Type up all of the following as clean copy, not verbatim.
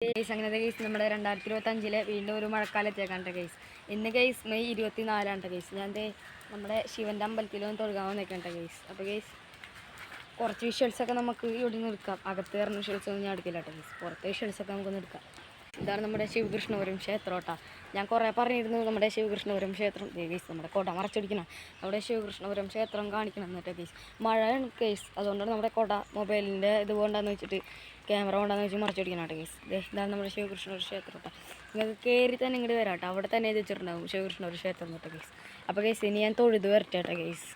Case അങ്ങനത്തെ case നമ്മുടെ 2025 വീണ്ടും ഒരു മഴക്കാലത്തേക്കാണ് കേസ്. ഇന്ന് കേസ് മെയ് 24 കേസ്. ഞാൻ നമ്മുടെ ശിവൻ്റെ അമ്പലത്തിലൊന്ന് തൊഴുകാൻ വന്നേക്കണ്ട കേസ്. അപ്പോൾ കേസ് കുറച്ച് വിഷ്വൽസൊക്കെ നമുക്ക് ഇവിടെ നിന്ന് എടുക്കാം. അകത്ത് കയറുന്ന വിഷ്വൽസൊന്നും ഞാൻ എടുക്കില്ല കേട്ടോ കേസ്. പുറത്തെ വിഷ്വൽസൊക്കെ നമുക്കൊന്ന് എടുക്കാം. ഇതാണ് നമ്മുടെ ശിവകൃഷ്ണപുരം ക്ഷേത്രം കേട്ടോ. ഞാൻ കുറേ പറഞ്ഞിരുന്നു നമ്മുടെ ശിവകൃഷ്ണപുരം ക്ഷേത്രം കേസ് നമ്മുടെ കൊട മറച്ചടിക്കണം. നമ്മുടെ ശിവകൃഷ്ണപുരം ക്ഷേത്രം കാണിക്കണം എന്നിട്ട് കേസ്. മഴയാണ് കേസ്, അതുകൊണ്ടാണ് നമ്മുടെ കൊട മൊബൈലിൻ്റെ ഇത് കൊണ്ടാന്ന് വെച്ചിട്ട് ക്യാമറ കൊണ്ടാന്ന് വെച്ച് മറച്ചടിക്കണം കേട്ടോ കേസ്. ഇതാണ് നമ്മുടെ ശിവകൃഷ്ണപുരം ക്ഷേത്രം കേട്ടോ. നിങ്ങൾക്ക് കയറി തന്നെ ഇങ്ങോട്ട് വരാം കേട്ടോ. അവിടെ തന്നെ എഴുതി വെച്ചിട്ടുണ്ടാവും ശിവകൃഷ്ണപുരം ക്ഷേത്രം കേട്ടോ കേസ്. അപ്പോൾ കേസ് ഇനി ഞാൻ തൊഴുത് വരട്ടെ കേട്ടോ കേസ്.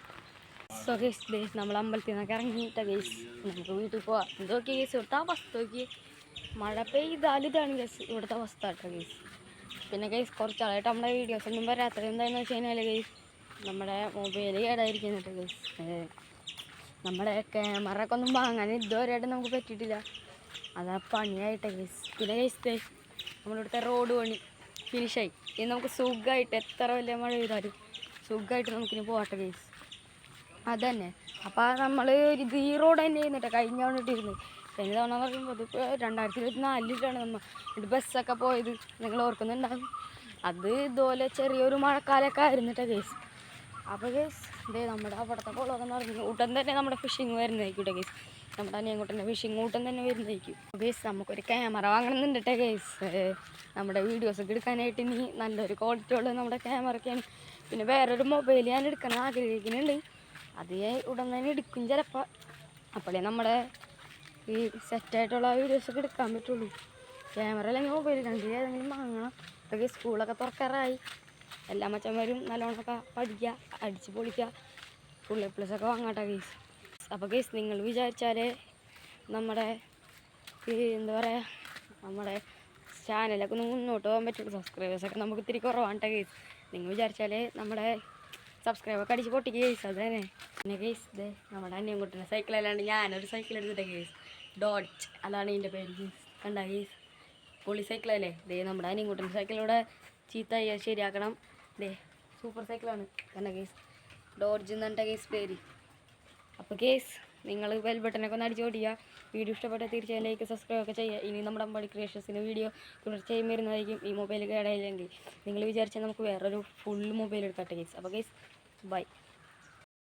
സോ കേസ് നമ്മൾ അമ്പലത്തിൽ നിന്നൊക്കെ ഇറങ്ങിയിട്ട കേസ് നമുക്ക് വീട്ടിൽ പോവാം. എന്തൊക്കെ കേസ് ഇവിടുത്തെ അവസ്ഥ നോക്കി, മഴ പെയ്താൽ ഇതാണ് കേസ് ഇവിടുത്തെ അവസ്ഥ കേട്ടോ കേസ്. പിന്നെ കേസ് കുറച്ചാളായിട്ട് നമ്മുടെ വീഡിയോസ് ഒന്നും വരാത്തത് എന്താണെന്ന് വെച്ച് കഴിഞ്ഞാൽ കേസ് നമ്മുടെ മൊബൈൽ കേടായിരിക്കുന്നുണ്ട് കേസ്. നമ്മുടെ ക്യാമറ ഒക്കെ ഒന്നും വാങ്ങാൻ ഇതുവരെയായിട്ട് നമുക്ക് പറ്റിയിട്ടില്ല. അതാ പണിയായിട്ട് കേസ്. പിന്നെ കേസ് നമ്മളിവിടുത്തെ റോഡ് പണി ഫിനിഷായി. ഇനി നമുക്ക് സുഖമായിട്ട് എത്ര വലിയ മഴ പെയ്താലും സുഖമായിട്ട് നമുക്കിനി പോകട്ടെ കേസ്. അതന്നെ അപ്പോൾ നമ്മൾ ഈ റോഡ് തന്നെ ചെയ്യുന്നിട്ട് കഴിഞ്ഞ വന്നിട്ടിരുന്നു. കഴിഞ്ഞ തവണ പറയുമ്പോൾ ഇതിപ്പോൾ 2024 നമ്മൾ ഇത് ബസ്സൊക്കെ പോയത് നിങ്ങൾ ഓർക്കുന്നുണ്ടാകും. അത് ഇതുപോലെ ചെറിയൊരു മഴക്കാലമൊക്കെ ആയിരുന്നിട്ട് കേസ്. അപ്പോൾ കേസ് നമ്മുടെ അവിടുത്തെ കുളമൊക്കെ നിറഞ്ഞു. ഊട്ടം തന്നെ നമ്മുടെ ഫിഷിങ് വരുന്നതായിരിക്കും കേട്ടോ കേസ്. നമ്മുടെ അനിയൻകുട്ടൻ്റെ ഫിഷിങ് ഊട്ടം തന്നെ വരുന്നതായിരിക്കും കേസ്. നമുക്കൊരു ക്യാമറ വാങ്ങണമെന്നുണ്ട് കേസ്. നമ്മുടെ വീഡിയോസൊക്കെ എടുക്കാനായിട്ട് ഇനി നല്ലൊരു ക്വാളിറ്റി ഉള്ളത് നമ്മുടെ ക്യാമറയ്ക്കാണ്. പിന്നെ വേറൊരു മൊബൈൽ ഞാൻ എടുക്കണം ആഗ്രഹിക്കുന്നുണ്ട്. അത് ഉടൻ തന്നെ എടുക്കും ചിലപ്പോൾ. അപ്പോഴേ നമ്മുടെ ഈ സെറ്റായിട്ടുള്ള വീഡിയോസൊക്കെ എടുക്കാൻ പറ്റുള്ളൂ. ക്യാമറ അല്ലെങ്കിൽ മൊബൈൽ രണ്ടിൽ ഏതെങ്കിലും വാങ്ങണം. അപ്പോൾ സ്കൂളൊക്കെ തുറക്കാറായി. എല്ലാ മച്ചന്മാരും നല്ലോണമൊക്കെ പഠിക്കുക, അടിച്ച് പൊളിക്കുക, ഫുൾ A+ ഒക്കെ വാങ്ങാട്ടോ കേസ്. അപ്പോൾ കേസ് നിങ്ങൾ വിചാരിച്ചാൽ നമ്മുടെ എന്താ പറയുക നമ്മുടെ ചാനലൊക്കെ ഒന്ന് മുന്നോട്ട് പോകാൻ പറ്റുള്ളൂ. സബ്സ്ക്രൈബേഴ്സൊക്കെ നമുക്ക് ഇത്തിരി കുറവാണ് കേട്ടോ കേസ്. നിങ്ങൾ വിചാരിച്ചാൽ നമ്മുടെ സബ്സ്ക്രൈബൊക്കെ അടിച്ച് പൊട്ടിക്കുക കേസ്. അത് തന്നെ. പിന്നെ കേസ് നമ്മുടെ അനിയൻകുട്ടൻ്റെ സൈക്കിൾ അല്ലാണ്ട് ഞാനൊരു സൈക്കിൾ എടുത്തിട്ടേ കേസ്. ഡോഡ്ജ് അതാണ് ഇതിൻ്റെ പേര് കേസ്. കണ്ട കേസ് പൊളി സൈക്കിളല്ലേ. നമ്മുടെ അനിയൻകുട്ടൻ്റെ സൈക്കിളിലൂടെ ചീത്തയായി ശരിയാക്കണം. സൂപ്പർ സൈക്കിളാണ്. കണ്ട കേസ് ഡോഡ്ജ് എന്നെ കേസ് പേര്. അപ്പോൾ കേസ് നിങ്ങൾ ബെൽ ബട്ടനൊക്കെ ഒന്ന് അടിച്ച് ഓടിക്കുക. വീഡിയോ ഇഷ്ടപ്പെട്ടാൽ തീർച്ചയായും ലൈക്ക് സബ്സ്ക്രൈബ് ഒക്കെ ചെയ്യുക. ഇനി നമ്മുടെ അമ്പാടി ക്രിയേഷൻസിൻ്റെ വീഡിയോ തുടർച്ചയായും വരുന്നതായിരിക്കും. ഈ മൊബൈൽ കേടായില്ലെങ്കിൽ നിങ്ങൾ വിചാരിച്ചാൽ നമുക്ക് വേറൊരു ഫുൾ മൊബൈൽ എടുക്കട്ടെ കേസ്. അപ്പോൾ കേസ് ബൈ.